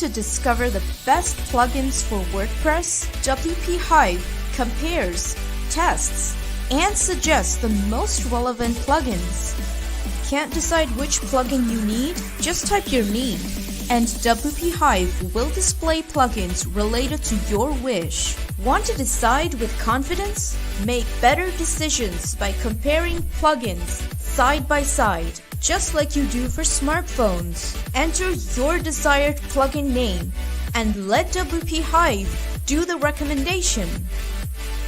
to discover the best plugins for WordPress? WP Hive compares, tests, and suggests the most relevant plugins. Can't decide which plugin you need? Just type your need, and WP Hive will display plugins related to your wish. Want to decide with confidence? Make better decisions by comparing plugins side by side, just like you do for smartphones. Enter your desired plugin name and let WP Hive do the recommendation.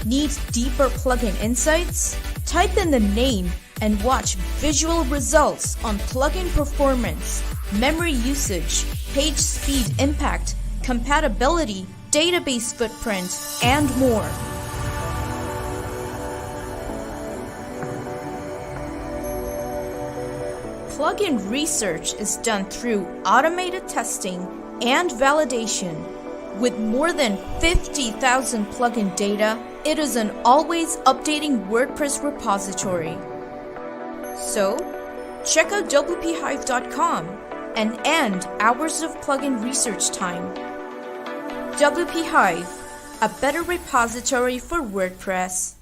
Need deeper plugin insights? Type in the name and watch visual results on plugin performance, memory usage, page speed impact, compatibility, database footprint, and more. Plugin research is done through automated testing and validation. With more than 50,000 plugin data, it is an always updating WordPress repository. So, check out WPHive.com and end hours of plugin research time. WP Hive, a better repository for WordPress.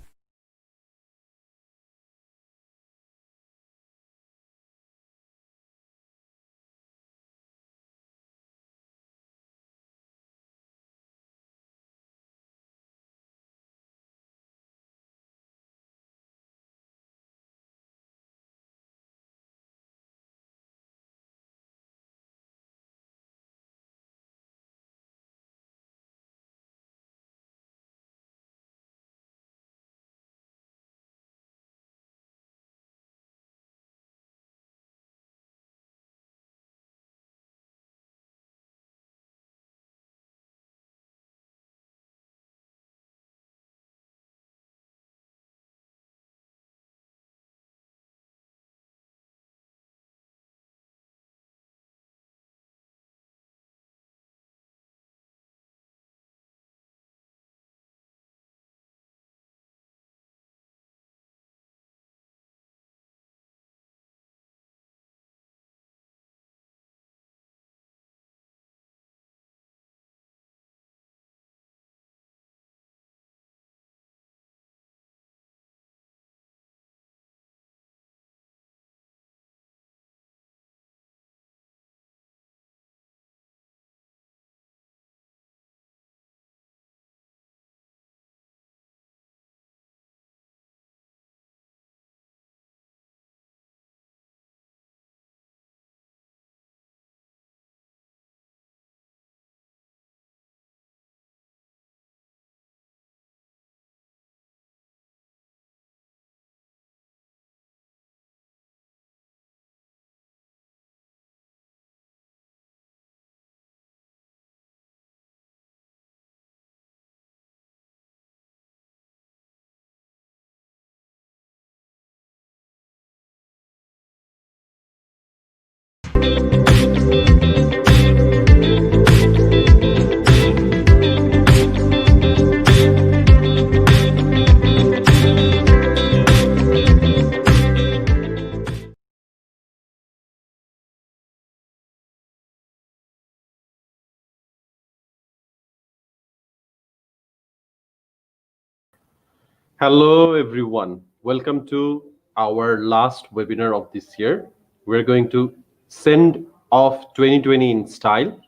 Hello, everyone. Welcome to our last webinar of this year. We're going to send off 2020 in style,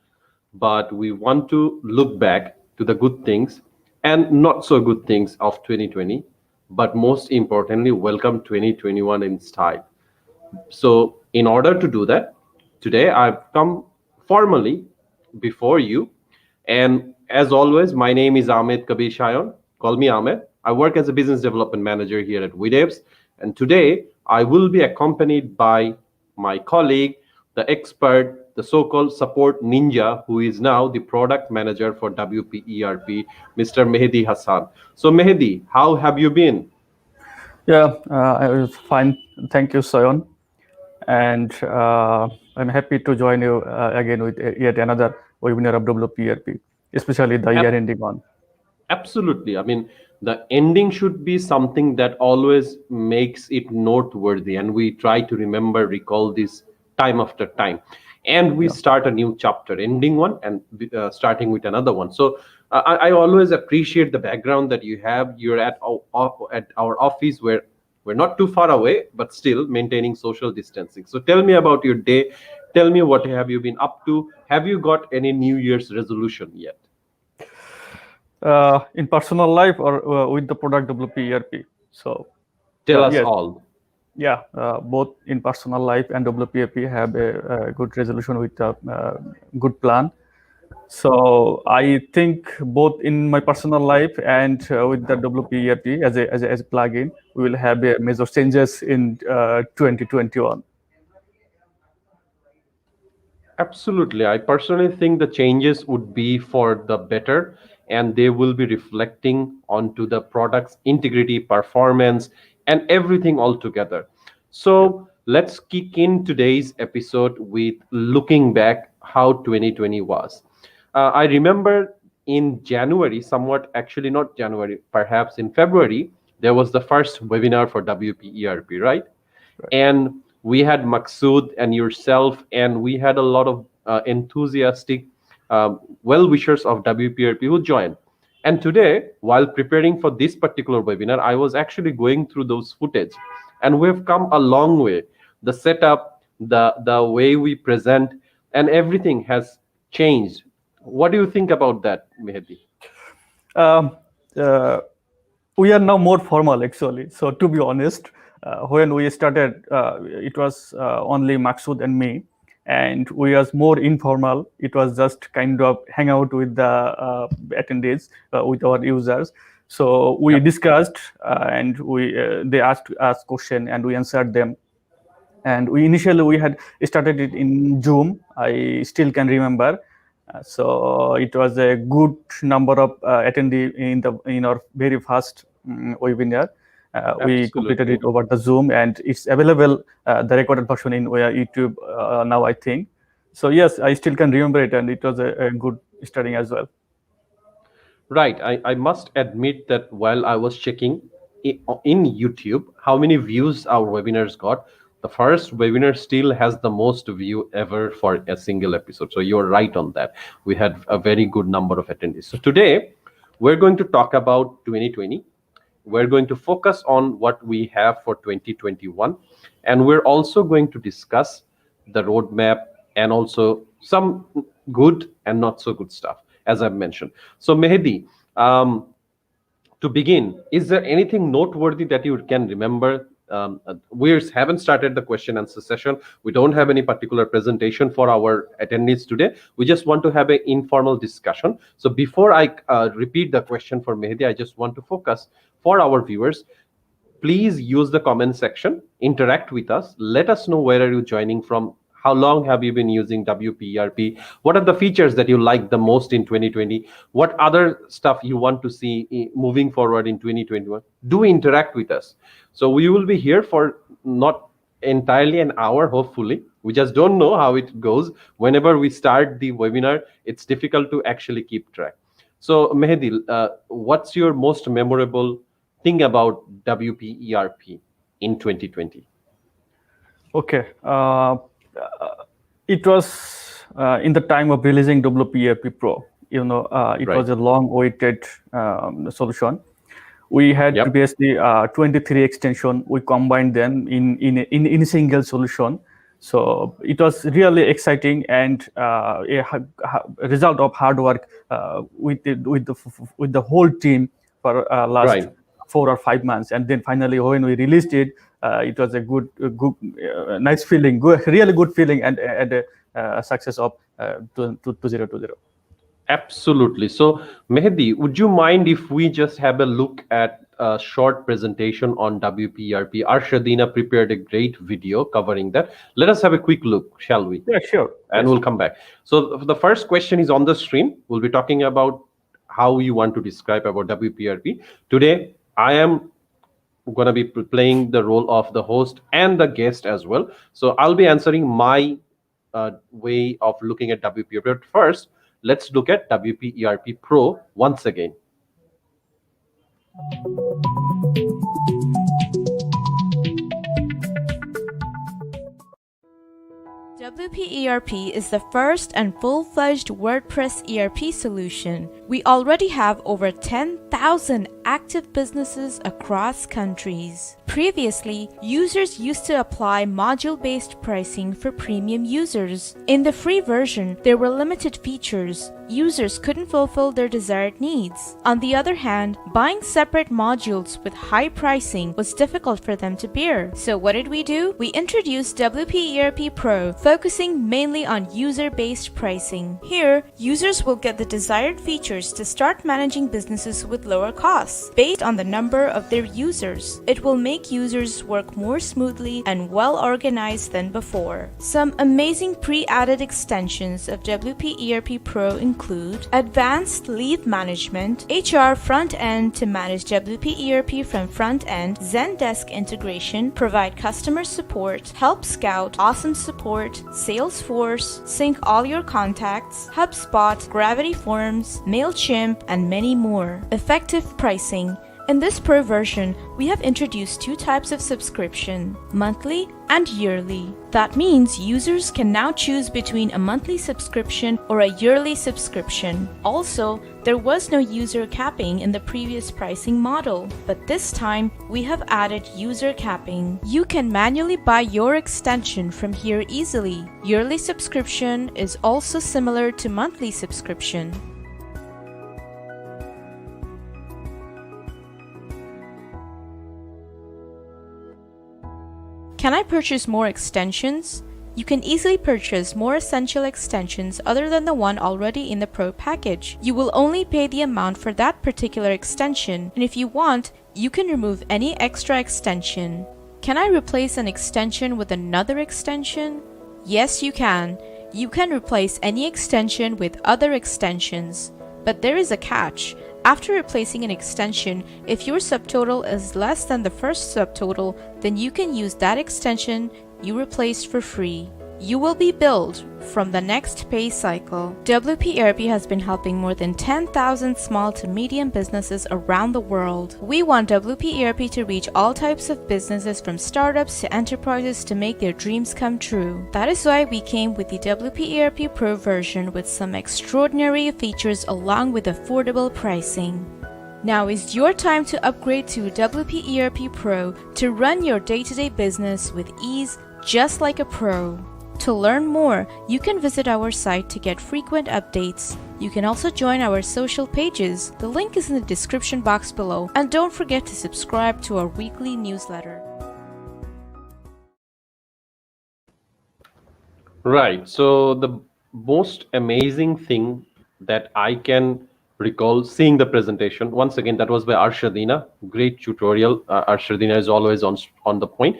but we want to look back to the good things and not so good things of 2020, but most importantly, welcome 2021 in style. So in order to do that, today I've come formally before you. And as always, my name is Ahmed Kabir Shayon. Call me Ahmed. I work as a business development manager here at WeDevs. And today I will be accompanied by my colleague, the expert, the so-called support ninja, who is now the product manager for WP ERP, Mr. Mehdi Hassan. So Mehdi, how have you been? Yeah, I was fine. Thank you, Sayon. And I'm happy to join you again with yet another webinar of WP ERP, especially the year-ending one. Absolutely. I mean, the ending should be something that always makes it noteworthy, and we try to remember, recall this time after time. and we start a new chapter, ending one and starting with another one. So I always appreciate the background that you have. You're at our office, where we're not too far away, but still maintaining social distancing. So tell me about your day. Tell me, what have you been up to? Have you got any New Year's resolution yet? In personal life or with the product WP ERP. So Tell us yes, all. yeah, both in personal life and WP ERP have a good resolution with a good plan. So I think both in my personal life and with the WP ERP as a plugin, we will have major changes in 2021. Absolutely. I personally think the changes would be for the better, and they will be reflecting onto the product's integrity, performance, and everything altogether. So let's kick in today's episode with looking back how 2020 was. I remember in January, somewhat actually not January, perhaps in February, there was the first webinar for WP ERP, right? And we had Maksud and yourself, and we had a lot of enthusiastic well-wishers of WPRP who joined. And today, while preparing for this particular webinar, I was actually going through those footage, and we've come a long way. The setup, the way we present, and everything has changed. What do you think about that, Mehdi? Um, uh, we are now more formal actually. So to be honest, when we started, it was only Maksud and me, and we was more informal. It was just kind of hang out with the attendees, with our users. So we Yep. discussed, and we they asked us question and we answered them. And we initially we had started it in Zoom. I still can remember. So it was a good number of attendee in our very first webinar. We completed Absolutely. it over the Zoom, and it's available, the recorded version in YouTube now, I think. So yes, I still can remember it, and it was a good starting as well. Right. I must admit that while I was checking in YouTube how many views our webinars got, the first webinar still has the most view ever for a single episode. So you're right on that. We had a very good number of attendees. So today we're going to talk about 2020. We're going to focus on what we have for 2021. And we're also going to discuss the roadmap and also some good and not so good stuff, as I've mentioned. So, Mehdi, to begin, is there anything noteworthy that you can remember? We haven't started the question answer session. We don't have any particular presentation for our attendees today. We just want to have an informal discussion. So before I repeat the question for Mehdi, I just want to focus for our viewers. Please use the comment section, interact with us, let us know where are you joining from, how long have you been using WP ERP, what are the features that you like the most in 2020, what other stuff you want to see moving forward in 2021. Do interact with us. So we will be here for not entirely an hour, hopefully. We just don't know how it goes. Whenever we start the webinar, it's difficult to actually keep track. So Mehdi, what's your most memorable thing about WP ERP in 2020? Okay. It was in the time of releasing WP ERP Pro. It Right. was a long-awaited solution. We had Yep. previously 23 extension. We combined them in a single solution. So it was really exciting and a result of hard work with the whole team for last Right. 4 or 5 months. And then finally, when we released it, it was a nice feeling, really good feeling, and a success of 2020. Absolutely. So, Mehdi, would you mind if we just have a look at a short presentation on WP ERP? Arshadina prepared a great video covering that. Let us have a quick look, shall we? Yeah, sure. And Yes. we'll come back. So the first question is on the screen. We'll be talking about how you want to describe about WP ERP. Today, I am going to be playing the role of the host and the guest as well. So I'll be answering my way of looking at WP ERP. But first, let's look at WP ERP Pro once again. WP ERP is the first and full-fledged WordPress ERP solution. We already have over 10,000 active businesses across countries. Previously, users used to apply module-based pricing for premium users. In the free version, there were limited features. Users couldn't fulfill their desired needs. On the other hand, buying separate modules with high pricing was difficult for them to bear. So what did we do? We introduced WP ERP Pro, focusing mainly on user-based pricing. Here, users will get the desired features to start managing businesses with lower costs, based on the number of their users. It will make users work more smoothly and well organized than before. Some amazing pre-added extensions of WP ERP Pro include advanced lead management, HR front end to manage WP ERP from front end, Zendesk integration, provide customer support, Help Scout, awesome support, Salesforce, sync all your contacts, HubSpot, Gravity Forms, MailChimp, and many more. Effective pricing. In this Pro version, we have introduced two types of subscription, monthly and yearly. That means users can now choose between a monthly subscription or a yearly subscription. Also, there was no user capping in the previous pricing model, but this time we have added user capping. You can manually buy your extension from here easily. Yearly subscription is also similar to monthly subscription. Can I purchase more extensions? You can easily purchase more essential extensions other than the one already in the Pro package. You will only pay the amount for that particular extension, and if you want, you can remove any extra extension. Can I replace an extension with another extension? Yes, you can. You can replace any extension with other extensions. But there is a catch. After replacing an extension, if your subtotal is less than the first subtotal, then you can use that extension you replaced for free. You will be billed from the next pay cycle. WP ERP has been helping more than 10,000 small to medium businesses around the world. We want WP ERP to reach all types of businesses from startups to enterprises to make their dreams come true. That is why we came with the WP ERP Pro version with some extraordinary features along with affordable pricing. Now is your time to upgrade to WP ERP Pro to run your day-to-day business with ease just like a pro. To learn more, you can visit our site to get frequent updates. You can also join our social pages. The link is in the description box below. And don't forget to subscribe to our weekly newsletter. Right. So the most amazing thing that I can recall seeing the presentation, once again, that was by Arshadina. Great tutorial. Arshadina is always on the point.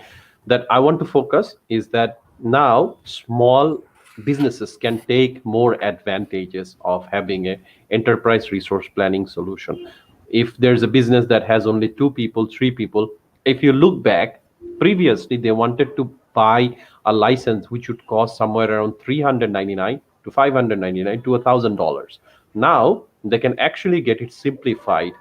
That I want to focus is that now small businesses can take more advantages of having a enterprise resource planning solution. If there's a business that has only 2 people, 3 people, if you look back, previously they wanted to buy a license which would cost somewhere around $399 to $599 to $1,000. Now they can actually get it simplified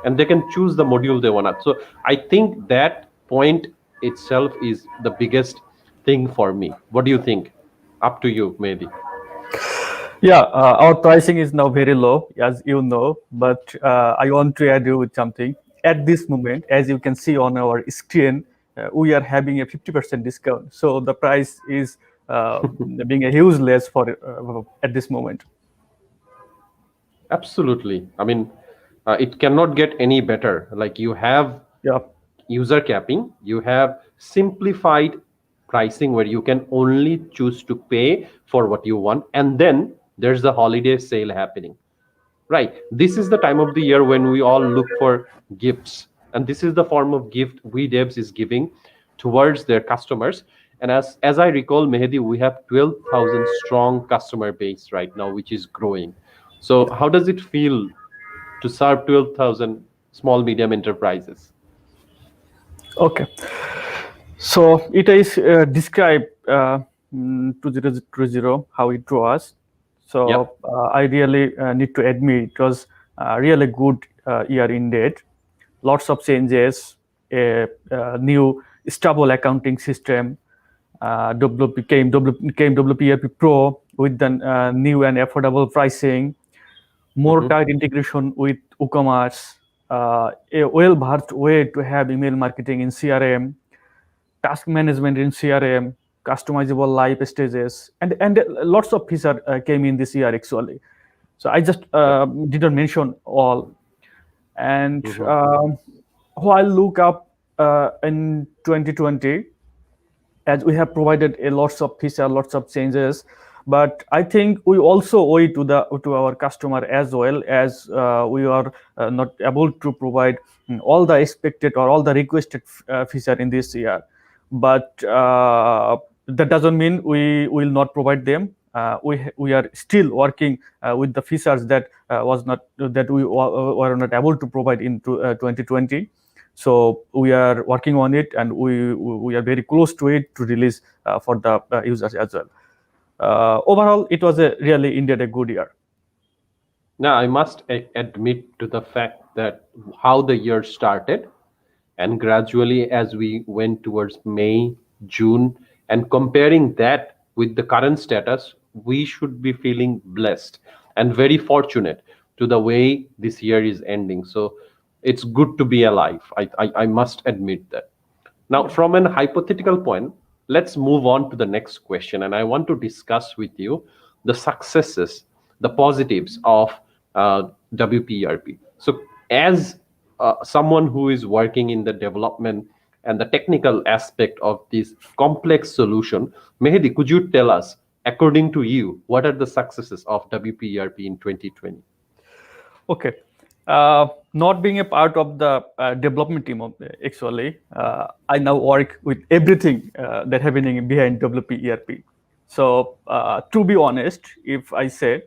and they can choose the module they want. So I think that point itself is the biggest thing for me. What do you think? Up to you, maybe. Yeah, our pricing is now very low, as you know, but I want to add you with something. At this moment, as you can see on our screen, we are having a 50% discount. So the price is being a huge less for at this moment. Absolutely. I mean, it cannot get any better. Like you have user capping, you have simplified pricing where you can only choose to pay for what you want, and then there's the holiday sale happening. Right, this is the time of the year when we all look for gifts, and this is the form of gift we devs is giving towards their customers. And as I recall, Mehdi, we have 12,000 strong customer base right now, which is growing. So how does it feel to serve 12,000 small medium enterprises? Okay, so it is described 2020 how it was. So Yep. I really need to admit it was really good year indeed. Lots of changes, a new stable accounting system, came WP ERP Pro with the new and affordable pricing, more tight integration with WooCommerce, a well-versed way to have email marketing in CRM, task management in CRM, customizable live stages, and lots of features came in this year actually. So I just didn't mention all. And while look up in 2020, as we have provided a lots of feature, lots of changes, but I think we also owe it to our customer as well, as we are not able to provide all the expected or all the requested feature in this year. But that doesn't mean we will not provide them. We are still working with the features that we were not able to provide in 2020. So we are working on it, and we are very close to it to release for the users as well. Overall, it was really indeed a good year. Now, I must admit to the fact that how the year started, and gradually as we went towards May, June, and comparing that with the current status, we should be feeling blessed and very fortunate to the way this year is ending. So it's good to be alive. I must admit that. Now, from an hypothetical point, let's move on to the next question. And I want to discuss with you the successes, the positives of WP ERP. So, as someone who is working in the development and the technical aspect of this complex solution, Mehdi, could you tell us, according to you, what are the successes of WP ERP in 2020? Okay. Not being a part of the development team, actually, I now work with everything that happening behind WP ERP. So, to be honest, if I say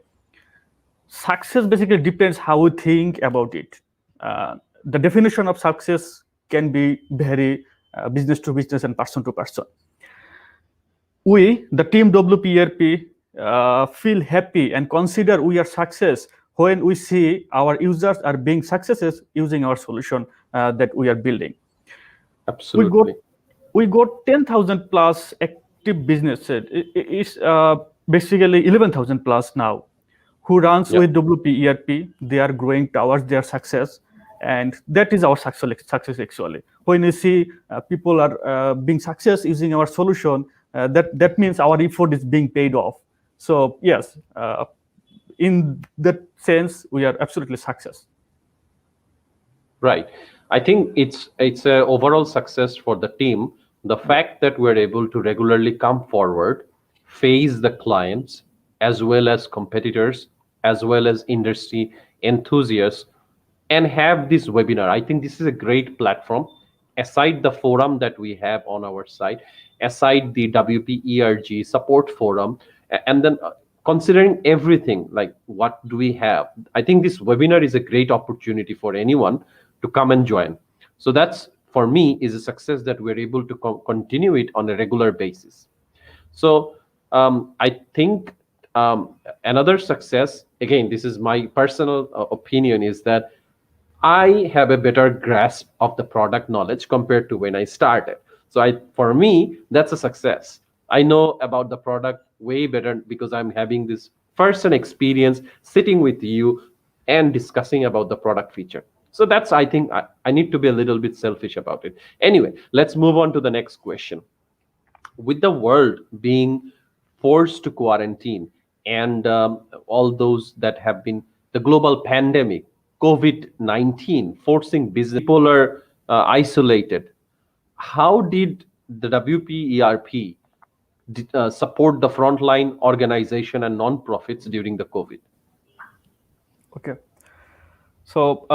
success basically depends how we think about it. The definition of success can be very business to business and person to person. We, the team WP ERP, feel happy and consider we are success when we see our users are being successes using our solution that we are building. Absolutely. We got 10,000 plus active businesses. It's basically 11,000 plus now who runs with WP ERP. They are growing towards their success. And that is our success actually. When you see people are being success using our solution, that means our effort is being paid off. So yes, in that sense, we are absolutely success. Right. I think it's an overall success for the team. The fact that we're able to regularly come forward, face the clients, as well as competitors, as well as industry enthusiasts, and have this webinar. I think this is a great platform. Aside the forum that we have on our site, aside the WP ERG support forum, and then considering everything, like what do we have? I think this webinar is a great opportunity for anyone to come and join. So that's, for me, is a success that we're able to continue it on a regular basis. So I think another success, again, this is my personal opinion, is that I have a better grasp of the product knowledge compared to when I started. So for me, that's a success. I know about the product way better because I'm having this first-hand experience sitting with you and discussing about the product feature. So that's, I think, I need to be a little bit selfish about it. Anyway, let's move on to the next question. With the world being forced to quarantine and all those that have been the global pandemic, COVID-19, forcing business, people are isolated. How did the WP ERP support the frontline organization and non-profits during the COVID? Okay. So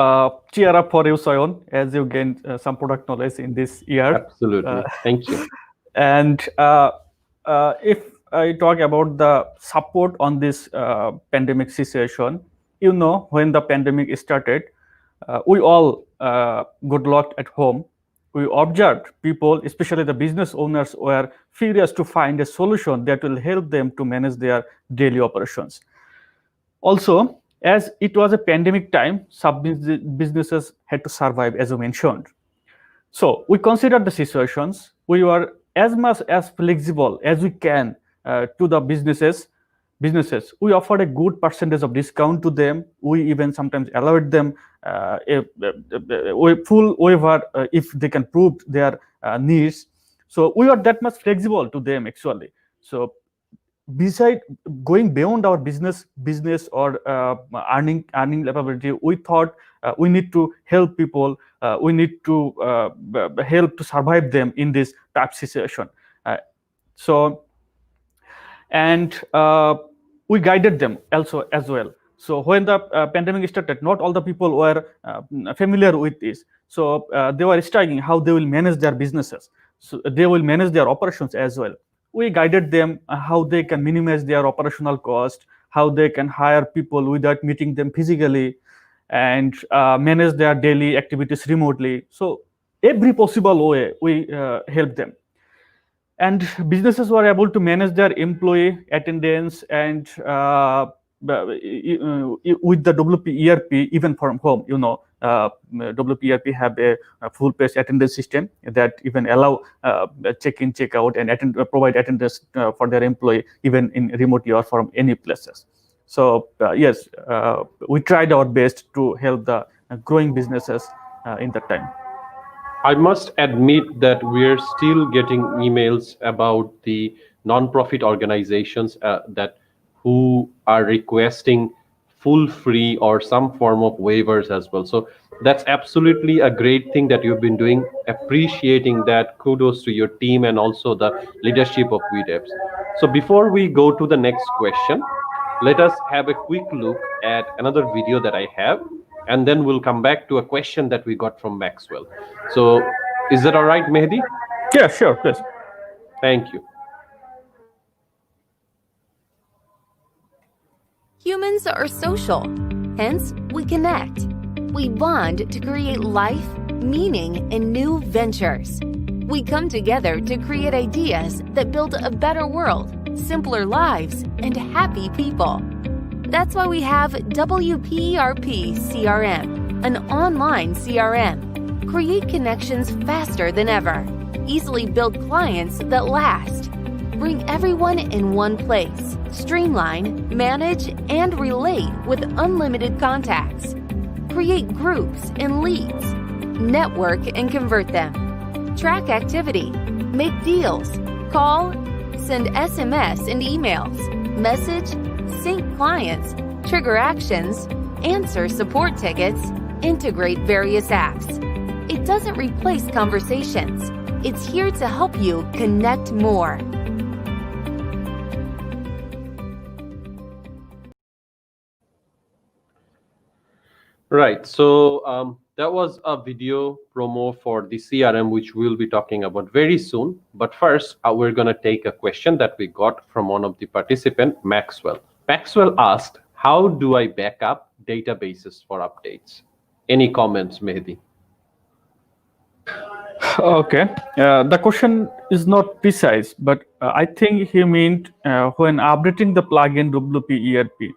cheer up for you, Sayon, as you gained some product knowledge in this year. Absolutely. Thank you. And if I talk about the support on this pandemic situation, when the pandemic started, we all got locked at home. We observed people, especially the business owners, were furious to find a solution that will help them to manage their daily operations. Also, as it was a pandemic time, some businesses had to survive, as you mentioned. So we considered the situations. We were as much as flexible as we can to the businesses. We offered a good percentage of discount to them. We even sometimes allowed them a full waiver if they can prove their needs. So we are that much flexible to them actually. So beside going beyond our business or earning capability, we thought we need to help people. We need to help to survive them in this tough situation. So and we guided them also as well. So when the pandemic started, not all the people were familiar with this. So they were struggling how they will manage their businesses. So they will manage their operations as well. We guided them how they can minimize their operational cost, how they can hire people without meeting them physically, and manage their daily activities remotely. So every possible way we help them, and businesses were able to manage their employee attendance and with the WP ERP even from home. WP ERP have a full-page attendance system that even allow check-in, check-out, and provide attendance for their employee even in remotely or from any places. So yes, we tried our best to help the growing businesses in that time. I must admit that we're still getting emails about the non-profit organizations that who are requesting full free or some form of waivers as well. So that's absolutely a great thing that you've been doing. Appreciating that. Kudos to your team and also the leadership of WeDevs. So before we go to the next question, let us have a quick look at another video that I have, and then we'll come back to a question that we got from Maxwell. So is that all right, Mehdi? Yeah, sure, please. Thank you. Humans are social, hence we connect. We bond to create life, meaning, and new ventures. We come together to create ideas that build a better world, simpler lives, and happy people. That's why we have WP ERP CRM, an online CRM. Create connections faster than ever. Easily build clients that last. Bring everyone in one place. Streamline, manage, and relate with unlimited contacts. Create groups and leads. Network and convert them. Track activity. Make deals. Call. Send SMS and emails. Message. Sync clients. Trigger actions. Answer support tickets. Integrate various apps. It doesn't replace conversations. It's here to help you connect more. Right. So that was a video promo for the CRM, which we'll be talking about very soon. But first, we're going to take a question that we got from one of the participants, Maxwell. Maxwell asked, how do I back up databases for updates? Any comments, Mehdi? Okay. The question is not precise, but I think he meant when updating the plugin WP ERP.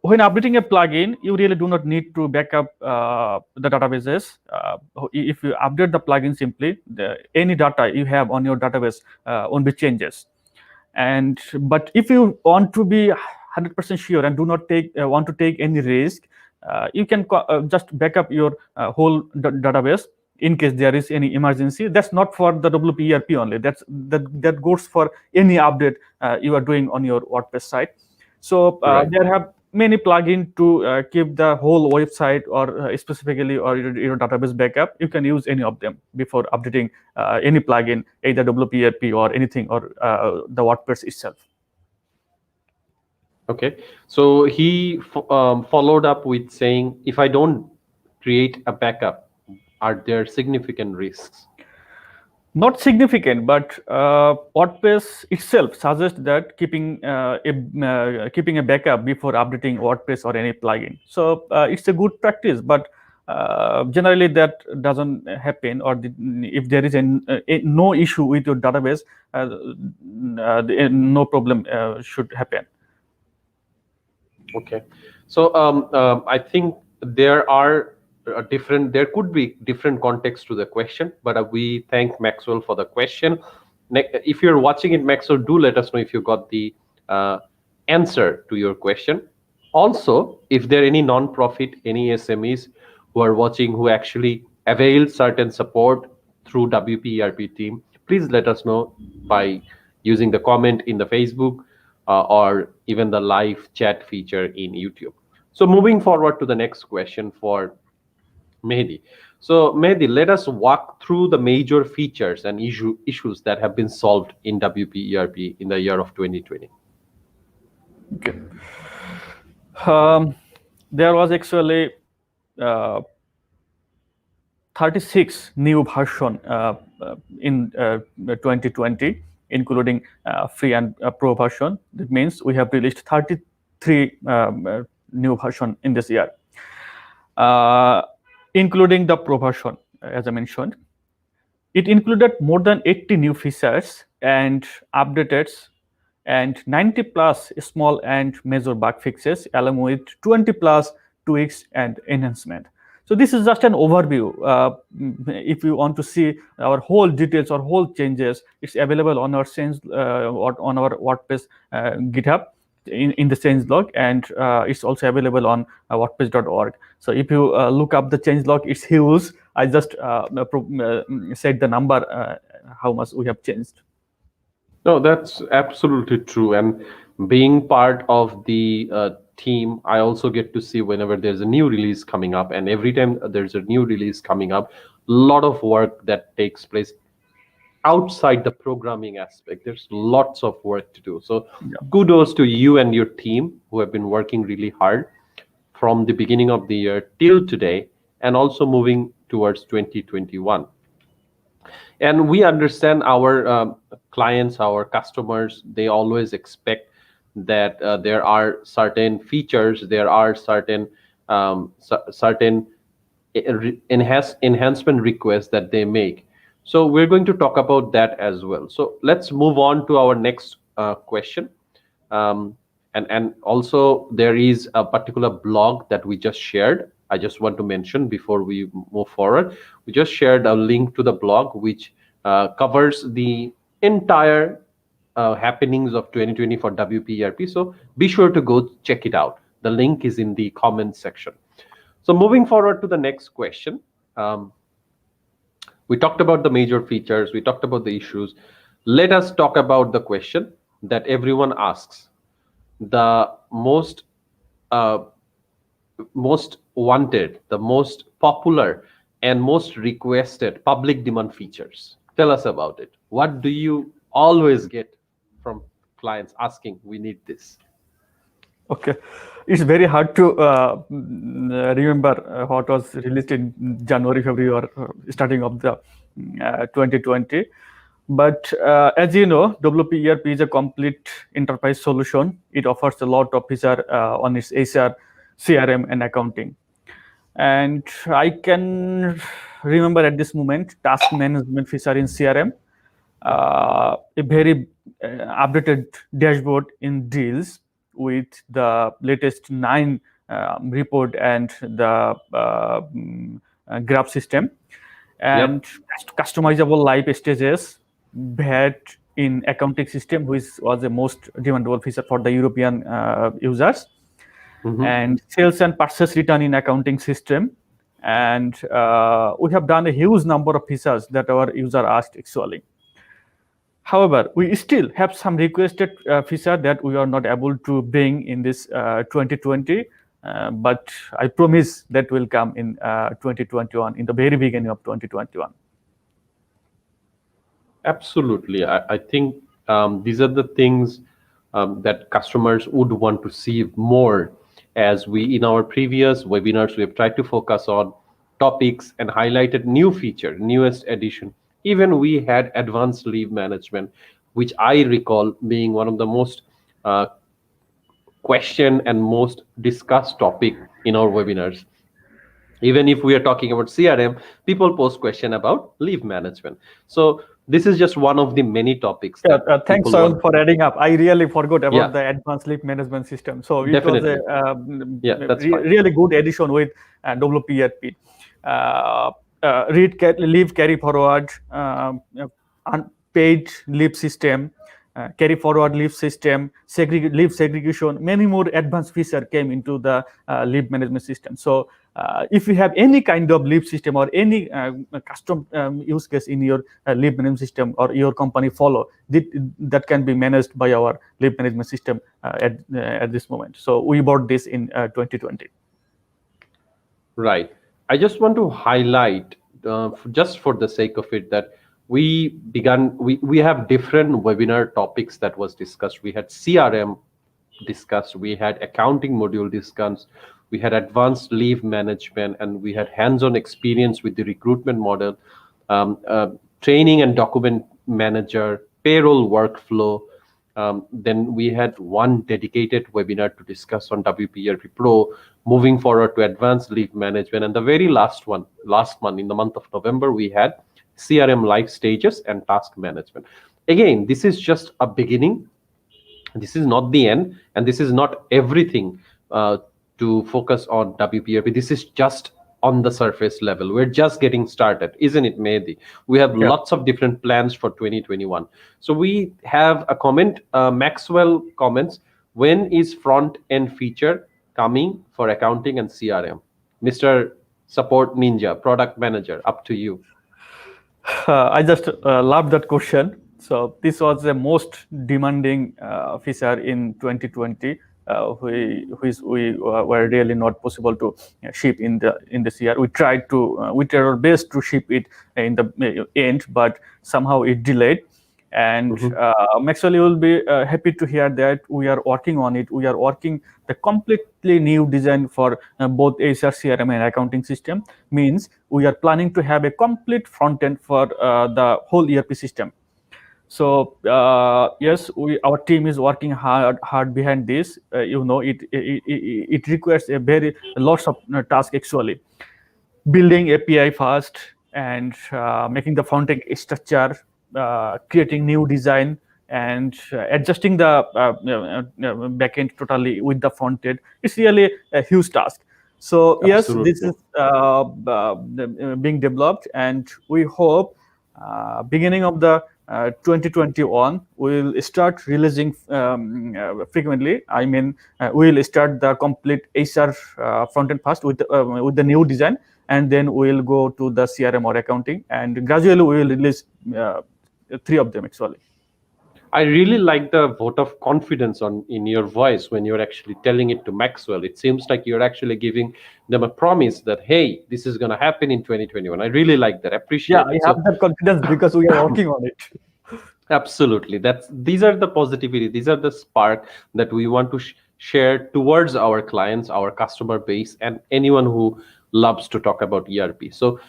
When updating a plugin, you really do not need to back up the databases. If you update the plugin simply, any data you have on your database won't be changes. But if you want to be 100% sure and do not want to take any risk, you can just back up your whole database in case there is any emergency. That's not for the WP ERP only. That goes for any update you are doing on your WordPress site. So Right. there have many plugins to keep the whole website or specifically or your database backup. You can use any of them before updating any plugin, either WP ERP or anything or the WordPress itself. Okay. So he followed up with saying, if I don't create a backup, are there significant risks? Not significant, but WordPress itself suggests that keeping a backup before updating WordPress or any plugin. So it's a good practice, but generally that doesn't happen. Or if there is no issue with your database, no problem should happen. Okay. So I think there are different, there could be different context to the question, but we thank Maxwell for the question. If you're watching it, Maxwell, do let us know if you got the answer to your question. Also, if there are any non-profit, any SMEs who are watching who actually avail certain support through WP ERP team, please let us know by using the comment in the Facebook or even the live chat feature in YouTube. So moving forward to the next question for Mehdi. So Mehdi, let us walk through the major features and issues that have been solved in WP ERP in the year of 2020. Okay. There was actually 36 new version in 2020, including free and pro version. That means we have released 33 new version in this year, including the pro version, as I mentioned. It included more than 80 new features and updates and 90 plus small and major bug fixes, along with 20 plus tweaks and enhancement. So this is just an overview. If you want to see our whole details or whole changes, it's available on our change or on our WordPress GitHub in the change log, and it's also available on wordpress.org. So if you look up the change log, it's huge. I just said the number, how much we have changed. No, that's absolutely true. And being part of the team, I also get to see whenever there's a new release coming up, and every time there's a new release coming up, a lot of work that takes place outside the programming aspect. There's lots of work to do. So kudos to you and your team who have been working really hard from the beginning of the year till today, and also moving towards 2021. And we understand our clients, our customers, they always expect that there are certain features, there are certain enhancement requests that they make. So we're going to talk about that as well. So let's move on to our next question. And also there is a particular blog that we just shared. I just want to mention before we move forward. We just shared a link to the blog which covers the entire happenings of 2020 for WP ERP. So be sure to go check it out. The link is in the comment section. So moving forward to the next question. We talked about the major features. We talked about the issues. Let us talk about the question that everyone asks. The most wanted, the most popular, and most requested public demand features. Tell us about it. What do you always get from clients asking, we need this? Okay, it's very hard to remember what was released in January, February, or starting of the 2020. But as you know, WP ERP is a complete enterprise solution. It offers a lot of features on its HR, CRM, and accounting. And I can remember at this moment task management feature in CRM, a very updated dashboard in deals with the latest 9 report and the graph system, and customizable live stages VAT in accounting system, which was the most demandable feature for the European users, and sales and purchase return in accounting system. And we have done a huge number of features that our user asked actually. However, we still have some requested feature that we are not able to bring in this 2020, but I promise that will come in 2021, in the very beginning of 2021. Absolutely. I think these are the things that customers would want to see more, as we, in our previous webinars, we have tried to focus on topics and highlighted new feature, newest addition. Even we had advanced leave management, which I recall being one of the most questioned and most discussed topic in our webinars. Even if we are talking about CRM, people post question about leave management. So This is just one of the many topics Yeah, that thanks, people Sayan, want. for adding up. I really forgot about Yeah, the advanced leave management system. So it was a definitely. Yeah, that's fine. really good addition with WP ERP. Leave carry forward, unpaid leave system, carry forward leave system, leave segregation, many more advanced feature came into the leave management system. So if you have any kind of leave system or any custom use case in your leave management system or your company follow, that can be managed by our leave management system at this moment. So we bought this in 2020. Right. I just want to highlight, just for the sake of it, that we have different webinar topics that was discussed. We had CRM discussed, we had accounting module discussed, we had advanced leave management, and we had hands-on experience with the recruitment model, training and document manager, payroll workflow. Then we had one dedicated webinar to discuss on WP ERP Pro, moving forward to advanced leave management. And the very last month, in the month of November, we had CRM life stages and task management. Again, this is just a beginning. This is not the end, and this is not everything to focus on WP ERP. This is just on the surface level. We're just getting started, isn't it, Mehdi? We have lots of different plans for 2021. So we have a comment, Maxwell comments, when is front end feature coming for accounting and CRM? Mr. Support Ninja, product manager, up to you. I just love that question. So this was the most demanding feature in 2020, which we were really not possible to ship in this year. We tried our best to ship it in the end, but somehow it delayed. And Maxwell, you will be happy to hear that we are working on it. We are working the completely new design for both HR, CRM, and accounting system. Means we are planning to have a complete front end for the whole ERP system. So yes, our team is working hard behind this. It requires lots of tasks actually. Building API fast and making the front end structure, creating new design, and adjusting the backend totally with the front end. It's really a huge task. So yes, this is being developed, and we hope beginning of the 2021 we'll start releasing frequently. I mean, we'll start the complete HR front end first with the new design, and then we'll go to the CRM or accounting, and gradually we will release 3 of them actually. I really like the vote of confidence in your voice when you're actually telling it to Maxwell. It seems like you're actually giving them a promise that, hey, this is going to happen in 2021. I really like that. Appreciate it. I have that confidence because we are working on it. Absolutely. These are the positivity. These are the spark that we want to share towards our clients, our customer base, and anyone who loves to talk about ERP. So,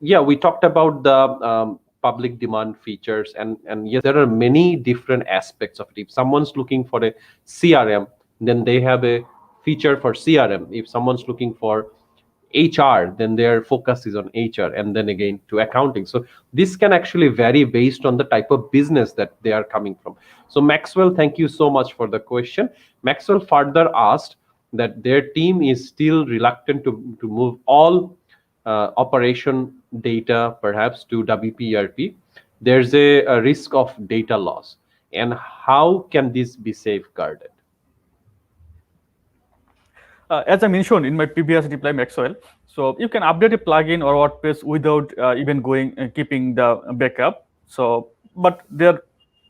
we talked about the public demand features, and yes, there are many different aspects of it. If someone's looking for a CRM, then they have a feature for CRM. If someone's looking for HR, then their focus is on HR, and then again to accounting. So this can actually vary based on the type of business that they are coming from. So Maxwell, thank you so much for the question. Maxwell further asked that their team is still reluctant to move all operation data perhaps to WP ERP. There's a risk of data loss, and how can this be safeguarded? As I mentioned in my previous reply, Maxwell, so you can update a plugin or WordPress without even keeping the backup. So, but there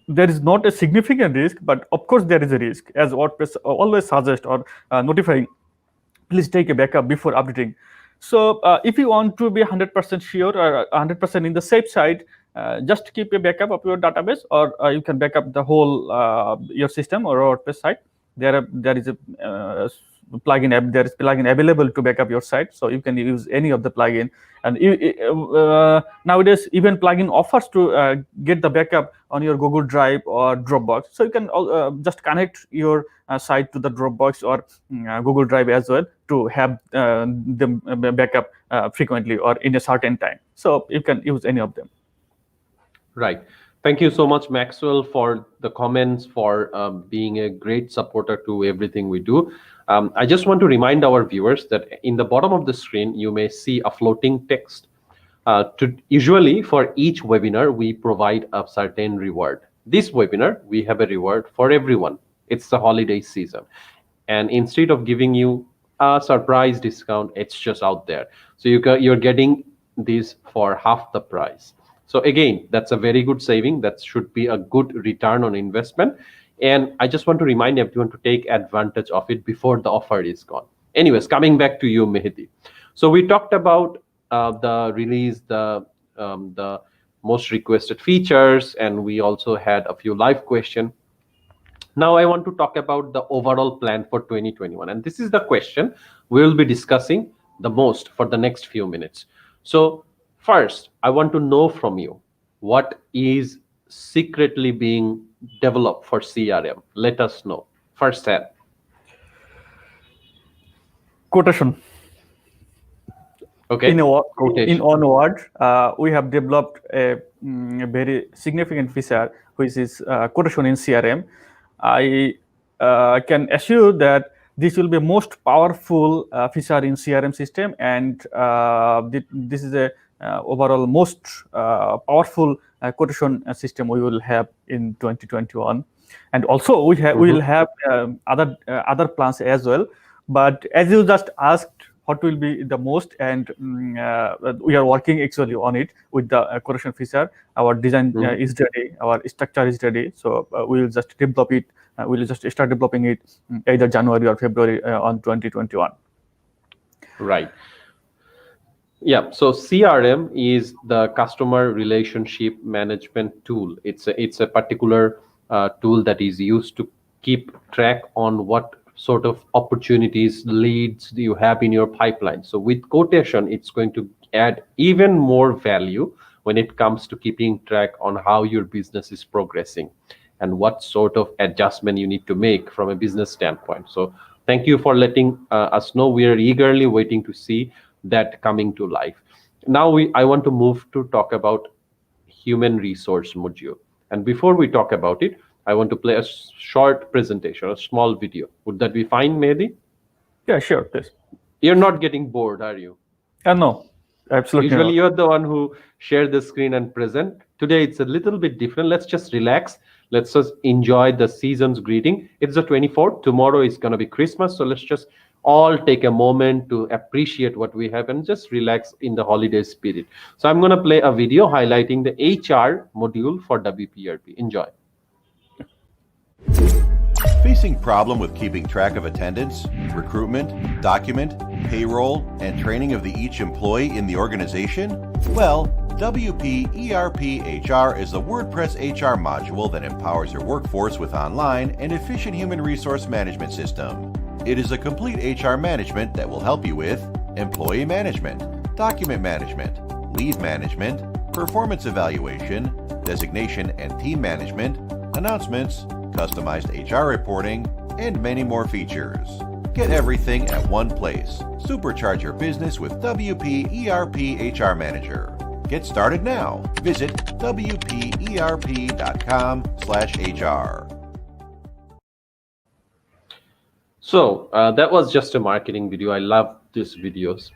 is not a significant risk, but of course there is a risk, as WordPress always suggests or notifying, please take a backup before updating. So if you want to be 100% sure or 100% in the safe side, just keep a backup of your database, or you can backup the whole your system or WordPress site. There is a plugin app. There is plugin available to backup your site, so you can use any of the plugin. And nowadays, even plugin offers to get the backup on your Google Drive or Dropbox. So you can just connect your site to the Dropbox or Google Drive as well to have the backup frequently or in a certain time. So you can use any of them. Right. Thank you so much, Maxwell, for the comments, for being a great supporter to everything we do. I just want to remind our viewers that in the bottom of the screen, you may see a floating text. Usually, for each webinar, we provide a certain reward. This webinar, we have a reward for everyone. It's the holiday season. And instead of giving you a surprise discount, it's just out there. So you're getting this for half the price. So again, that's a very good saving. That should be a good return on investment. And I just want to remind everyone to take advantage of it before the offer is gone. Anyways, coming back to you, Mehdi. So we talked about the release, the most requested features, and we also had a few live questions. Now I want to talk about the overall plan for 2021. And this is the question we will be discussing the most for the next few minutes. So first, I want to know from you, what is secretly being developed for CRM? Let us know. First hand. Quotation. Okay. In Quotation. one word, we have developed a very significant feature, which is quotation in CRM. I can assure that this will be most powerful feature in CRM system, and this is a overall most powerful quotation system we will have in 2021. And also we will have other plans as well. But as you just asked, what will be the most, and we are working actually on it with the quotation feature. Our design is ready, our structure is ready, so we will just develop it. We will just start developing it either January or February on 2021. Right. Yeah, so CRM is the customer relationship management tool. It's a particular tool that is used to keep track on what sort of opportunities, leads you have in your pipeline. So with quotation, it's going to add even more value when it comes to keeping track on how your business is progressing and what sort of adjustment you need to make from a business standpoint. So thank you for letting us know. We are eagerly waiting to see that coming to life. Now I want to move to talk about human resource module. And before we talk about it, I want to play a short presentation, a small video. Would that be fine, Mehdi? Yeah, sure, please. You're not getting bored, are you? No, absolutely Usually not. you're the one who share the screen and present. Today it's a little bit different. Let's just relax. Let's just enjoy the season's greeting. It's the 24th. Tomorrow is going to be Christmas. So let's just all take a moment to appreciate what we have and just relax in the holiday spirit. So I'm going to play a video highlighting the HR module for WP ERP. Enjoy. Facing problem with keeping track of attendance, recruitment, document, payroll, and training of each employee in the organization? Well, WP ERP HR is a WordPress HR module that empowers your workforce with online and efficient human resource management system. It is a complete HR management that will help you with employee management, document management, leave management, performance evaluation, designation and team management, announcements, customized HR reporting, and many more features. Get everything at one place. Supercharge your business with WP ERP HR Manager. Get started now. Visit wperp.com/HR. So that was just a marketing video. I love these videos.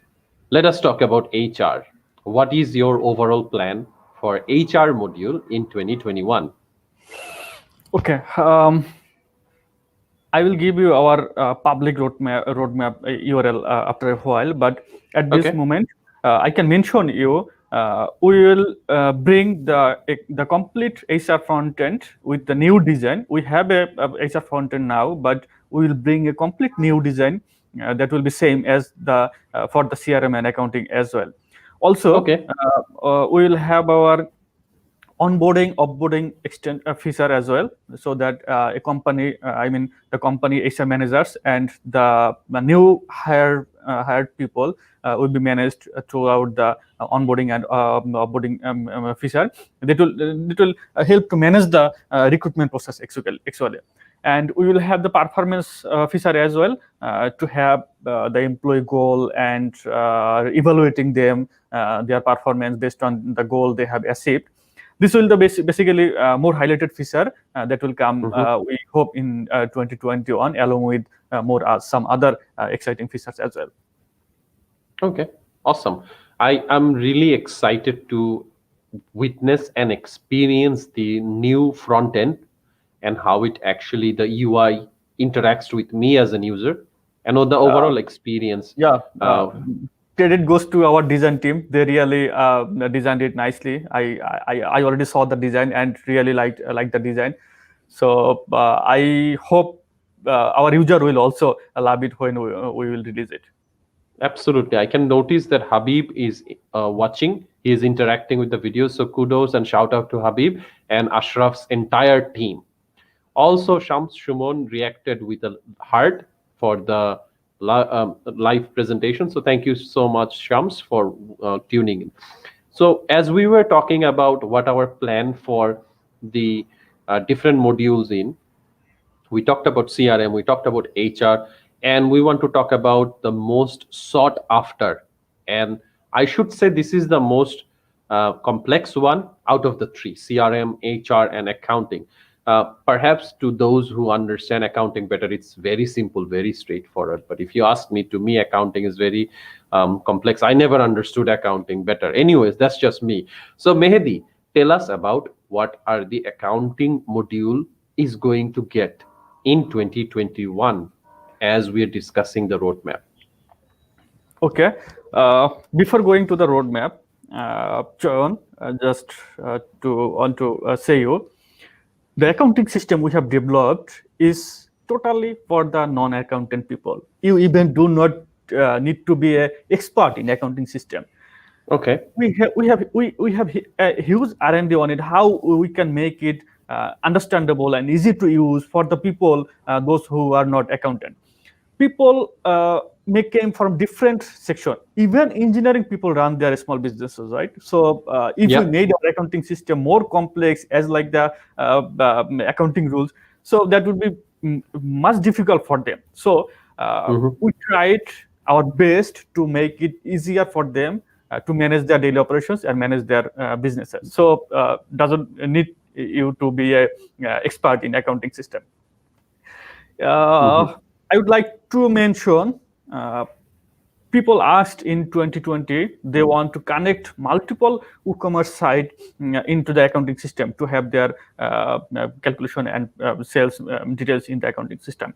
Let us talk about HR. What is your overall plan for HR module in 2021? Okay. I will give you our public roadmap URL after a while, but at this moment, I can mention you. We will bring the complete HR front end with the new design. We have a HR front end now, but we will bring a complete new design that will be same as the for the CRM and accounting as well. Also, we will have our onboarding, offboarding extend feature as well, so that a company, the company HR managers and the new hired people will be managed throughout the onboarding and offboarding feature. That will help to manage the recruitment process actually. And we will have the performance feature as well to have the employee goal and evaluating them their performance based on the goal they have achieved. This will the basically more highlighted feature that will come, we hope, in 2021, along with more some other exciting features as well. Okay, awesome. I am really excited to witness and experience the new front end and how it actually, the UI interacts with me as an user, and the overall experience. Yeah. Credit goes to our design team. They really designed it nicely. I already saw the design and really liked the design. So I hope our user will also love it when we will release it. Absolutely. I can notice that Habib is watching. He is interacting with the video. So kudos and shout out to Habib and Ashraf's entire team. Also, Shams Shumon reacted with a heart for the live presentation. So thank you so much, Shams, for tuning in. So as we were talking about what our plan for the different modules in, we talked about CRM, we talked about HR, and we want to talk about the most sought after. And I should say this is the most complex one out of the three: CRM, HR, and accounting. Perhaps to those who understand accounting better, it's very simple, very straightforward. But if you ask me, to me, accounting is very complex. I never understood accounting better. Anyways, that's just me. So Mehdi, tell us about what are the accounting module is going to get in 2021 as we are discussing the roadmap. Okay. Before going to the roadmap, John, just want to say you, the accounting system we have developed is totally for the non-accountant people. You even do not need to be an expert in accounting system. Okay. We have a huge R&D on it. How we can make it understandable and easy to use for the people, those who are not accountant. People may came from different section. Even engineering people run their small businesses, right? So if we made our accounting system more complex as like the accounting rules, so that would be much difficult for them. So we tried our best to make it easier for them to manage their daily operations and manage their businesses. So doesn't need you to be a expert in accounting system. I would like to mention, people asked in 2020, they want to connect multiple WooCommerce sites into the accounting system to have their calculation and sales details in the accounting system.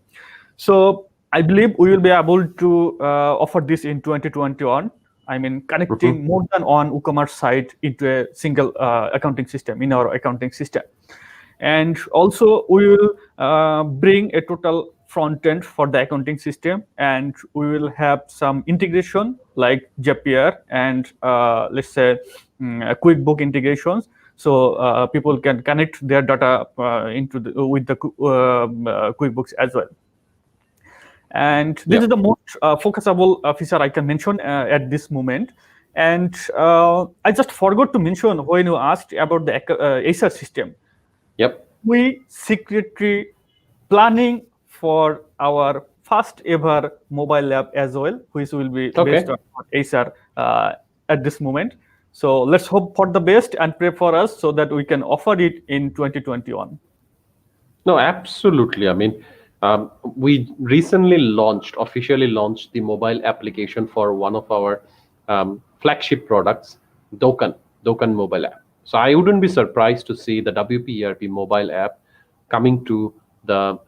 So I believe we will be able to offer this in 2021. I mean, connecting more than one WooCommerce site into a single accounting system in our accounting system. And also we will bring a total front end for the accounting system, and we will have some integration like Zapier and let's say QuickBook integrations, so people can connect their data into with the QuickBooks as well. And this is the most focusable feature I can mention at this moment. And I just forgot to mention when you asked about the HR system. We secretly planning for our first ever mobile app as well, which will be based on HR at this moment. So let's hope for the best and pray for us so that we can offer it in 2021. No, absolutely. I mean, we recently officially launched the mobile application for one of our flagship products, Dokan mobile app. So I wouldn't be surprised to see the WP ERP mobile app coming to the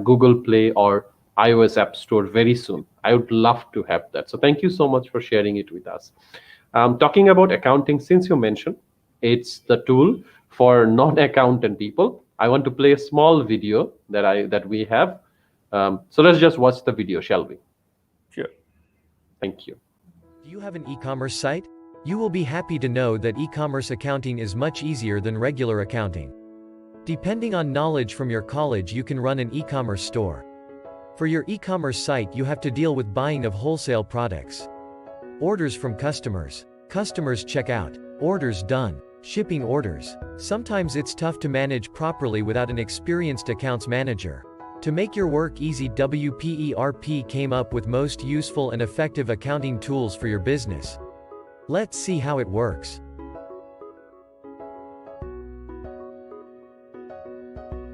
Google Play or iOS App Store very soon. I would love to have that. So thank you so much for sharing it with us. Talking about accounting, since you mentioned it's the tool for non-accountant people, I want to play a small video that we have. So let's just watch the video, shall we? Sure. Thank you. Do you have an e-commerce site? You will be happy to know that e-commerce accounting is much easier than regular accounting. Depending on knowledge from your college, you can run an e-commerce store. For your e-commerce site, you have to deal with buying of wholesale products, orders from customers, customers checkout, orders done, shipping orders. Sometimes it's tough to manage properly without an experienced accounts manager. To make your work easy, WP ERP came up with most useful and effective accounting tools for your business. Let's see how it works.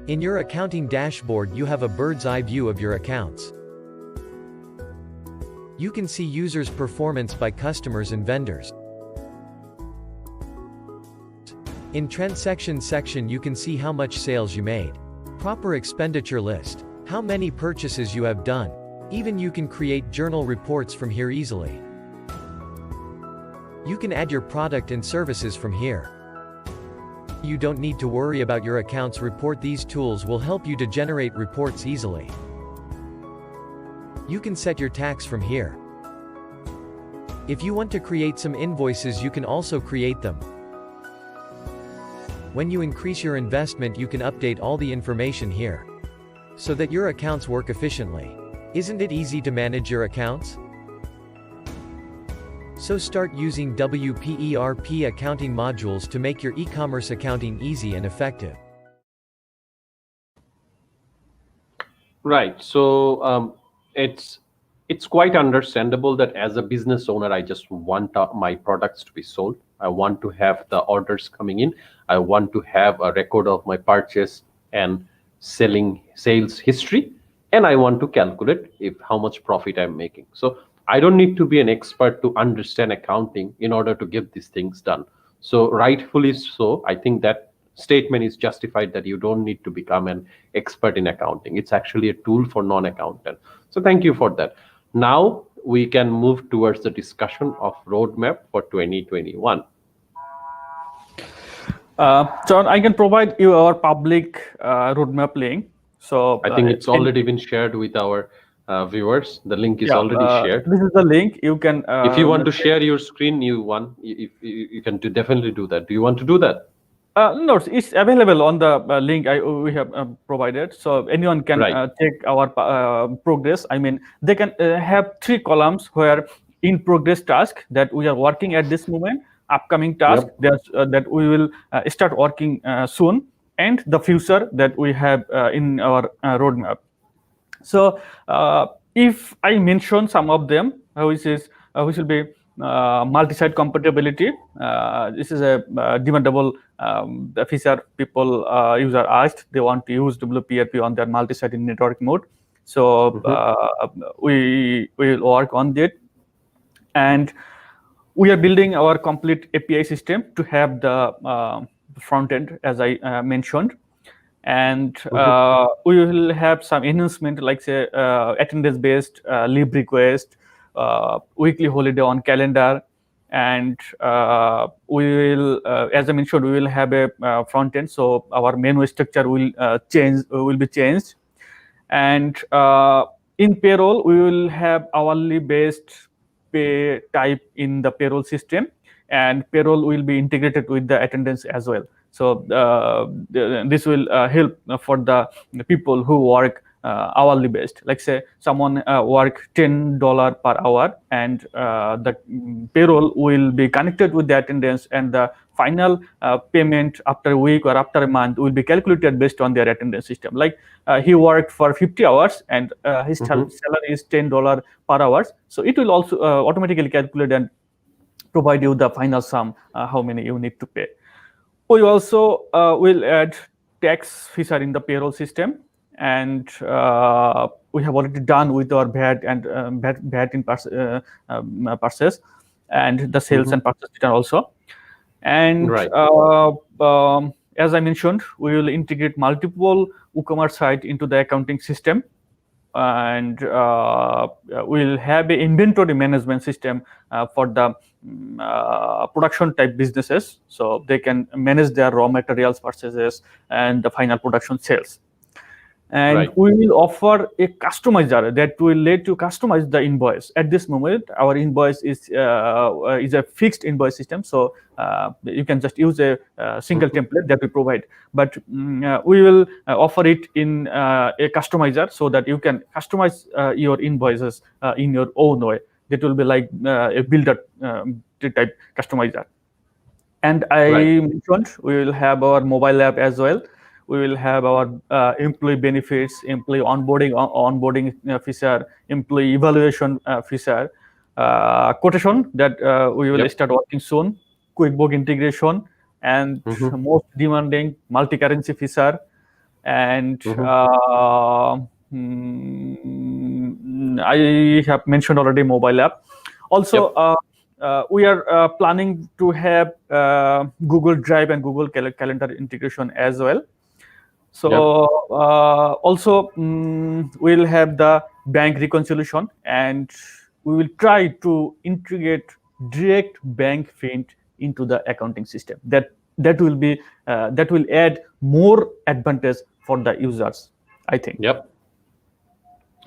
In your accounting dashboard, you have a bird's eye view of your accounts. You can see users' performance by customers and vendors. In transaction section, you can see how much sales you made. Proper expenditure list. How many purchases you have done. Even you can create journal reports from here easily. You can add your product and services from here. You don't need to worry about your accounts report. These tools will help you to generate reports easily. You can set your tax from here. If you want to create some invoices, you can also create them. When you increase your investment, you can update all the information here, so that your accounts work efficiently. Isn't it easy to manage your accounts? So start using WP ERP accounting modules to make your e-commerce accounting easy and effective. Right. So it's quite understandable that as a business owner, I just want my products to be sold. I want to have the orders coming in. I want to have a record of my purchase and sales history, and I want to calculate how much profit I'm making. So I don't need to be an expert to understand accounting in order to get these things done. So rightfully so, I think that statement is justified that you don't need to become an expert in accounting. It's actually a tool for non-accountant. So thank you for that. Now we can move towards the discussion of roadmap for 2021. John, I can provide you our public roadmap link. So I think it's already been shared with our viewers. The link is already shared. This is the link. You can. If you want to share your screen, you can definitely do that. Do you want to do that? No, it's available on the link we have provided. So anyone can check our progress. I mean, they can have 3 columns where in progress task that we are working at this moment, upcoming task that we will start working soon, and the future that we have in our roadmap. So if I mention some of them, which will be multi-site compatibility. This is a demandable feature. People user asked they want to use WP ERP on their multi-site in network mode. So we will work on that, and we are building our complete API system to have the front end, as I mentioned. And we will have some enhancement, like say attendance based leave request, weekly holiday on calendar, and we will, as I mentioned, we will have a front end. So our menu structure will be changed, and in payroll we will have hourly based pay type in the payroll system, and payroll will be integrated with the attendance as well. So this will help for the people who work hourly based. Like say someone work $10 per hour, and the payroll will be connected with the attendance, and the final payment after a week or after a month will be calculated based on their attendance system. Like he worked for 50 hours and his salary is $10 per hour. So it will also automatically calculate and provide you the final sum, how many you need to pay. We also will add tax feature in the payroll system, and we have already done with our VAT and VAT in purchase, and the sales and purchase return also. And as I mentioned, we will integrate multiple WooCommerce site into the accounting system, and we'll have an inventory management system for the production type businesses, so they can manage their raw materials purchases and the final production sales. And we will offer a customizer that will let you customize the invoice. At this moment, our invoice is a fixed invoice system, so you can just use a single template that we provide. But we will offer it in a customizer, so that you can customize your invoices in your own way. That will be like a builder type customizer. And I mentioned we will have our mobile app as well. We will have our employee benefits, employee onboarding feature, employee evaluation feature, quotation that we will start working soon, QuickBook integration, and most demanding multi-currency feature, and Mhm. I have mentioned already mobile app. Also, Yep. we are planning to have Google Drive and Google Calendar integration as well. So Yep. also we'll have the bank reconciliation, and we will try to integrate direct bank feed into the accounting system. That will add more advantage for the users, I think. Yep.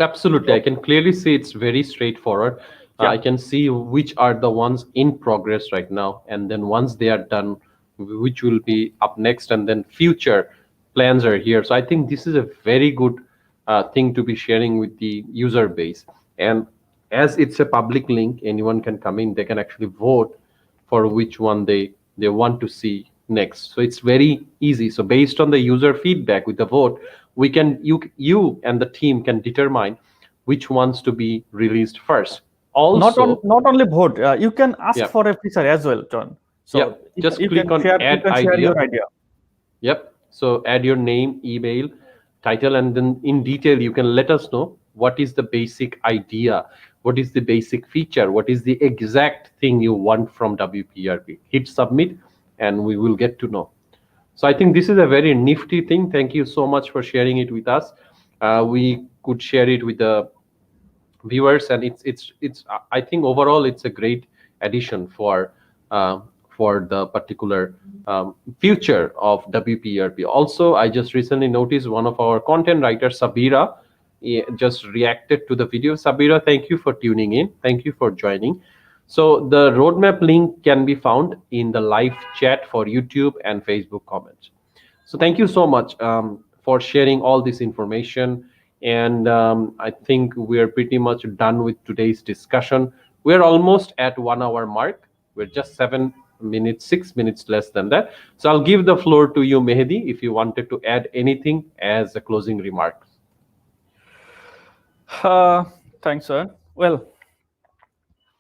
Absolutely. I So can clearly see it's very straightforward. yeah. I can see which are the ones in progress right now. And then once they are done, which will be up next, and then future plans are here. So I think this is a very good thing to be sharing with the user base. And as it's a public link, anyone can come in, they can actually vote for which one they want to see next. So it's very easy. So based on the user feedback with the vote, we can you and the team can determine which ones to be released first. Also, Not only vote, you can ask yeah, for a feature as well, John. yeah, So just you click can on share add idea. your idea. Yep. So add your name, email, title, and then in detail, you can let us know what is the basic idea, what is the basic feature, what is the exact thing you want from WPRP. Hit submit, and we will get to know. So I think this is a very nifty thing. Thank you so much for sharing it with us. We could share it with the viewers, and it's I think overall it's a great addition uh, for the particular future of WPERP. Also, I just recently noticed one of our content writers, Sabira, just reacted to the video. Sabira, thank you for tuning in, thank you for joining. So the roadmap link can be found in the live chat for YouTube and Facebook comments. So thank you so much for sharing all this information. And I think we're pretty much done with today's discussion. We're almost at 1 hour mark. We're just 7 minutes, 6 minutes less than that. So I'll give the floor to you, Mehdi, if you wanted to add anything as a closing remark. Thanks, sir. Well,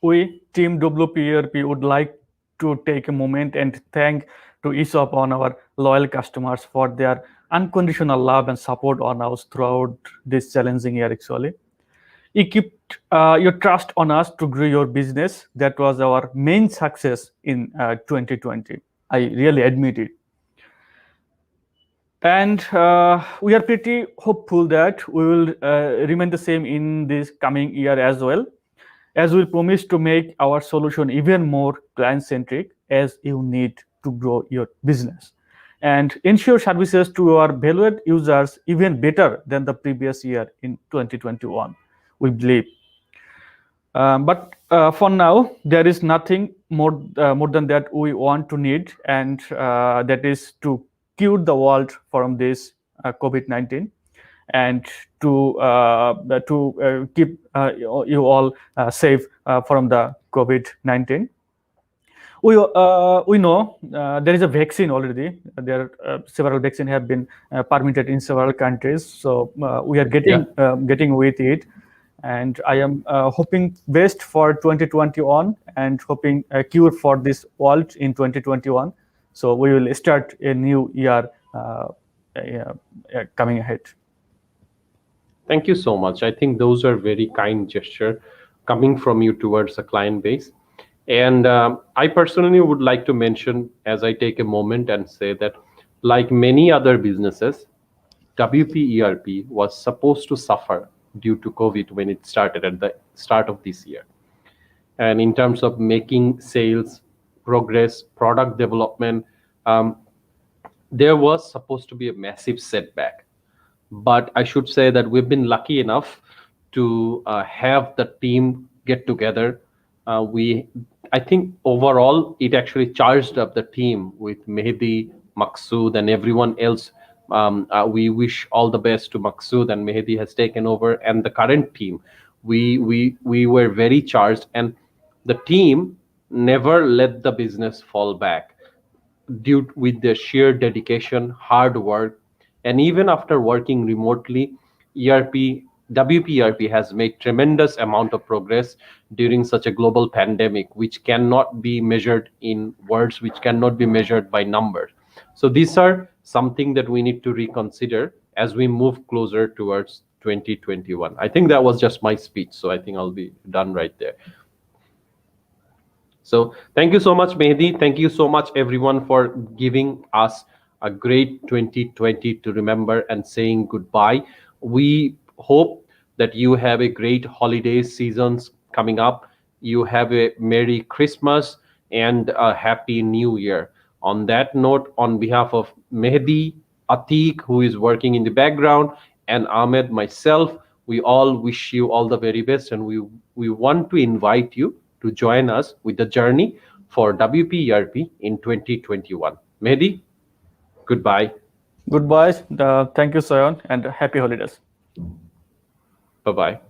we, Team WPRP, would like to take a moment and thank to each of on our loyal customers for their unconditional love and support on us throughout this challenging year. Actually, you kept your trust on us to grow your business. That was our main success in 2020. I really admit it. And we are pretty hopeful that we will remain the same in this coming year as well, as we promise to make our solution even more client-centric as you need to grow your business and ensure services to our valued users even better than the previous year in 2021, we believe. But for now, there is nothing more than that we want to need, and that is to cure the world from this COVID-19 and to keep you all safe from the COVID-19. We know there is a vaccine already. There several vaccines have been permitted in several countries, so we are Yeah. getting with it. And I am hoping best for 2021 and hoping a cure for this world in 2021. So we will start a new year coming ahead. Thank you so much. I think those are very kind gesture coming from you towards a client base. And I personally would like to mention, as I take a moment and say that, like many other businesses, WPERP was supposed to suffer due to COVID when it started at the start of this year. And in terms of making sales, progress, product development, there was supposed to be a massive setback. But I should say that we've been lucky enough to have the team get together. I think overall, it actually charged up the team with Mehdi, Maksud, and everyone else. We wish all the best to Maksud, and Mehdi has taken over, and the current team. We were very charged, and the team never let the business fall back due with their sheer dedication, hard work, and even after working remotely, ERP WPERP has made tremendous amount of progress during such a global pandemic, which cannot be measured in words, which cannot be measured by numbers. So these are something that we need to reconsider as we move closer towards 2021. I think that was just my speech, so I think I'll be done right there. So thank you so much, Mehdi. Thank you so much, everyone, for giving us a great 2020 to remember and saying goodbye. We hope that you have a great holiday seasons coming up. You have a Merry Christmas and a Happy New Year. On that note, on behalf of Mehdi, Atik, who is working in the background, and Ahmed, myself, we all wish you all the very best, and we want to invite you to join us with the journey for WP ERP in 2021. Mehdi, goodbye. Goodbye. Thank you, Sayan, and happy holidays. Bye-bye.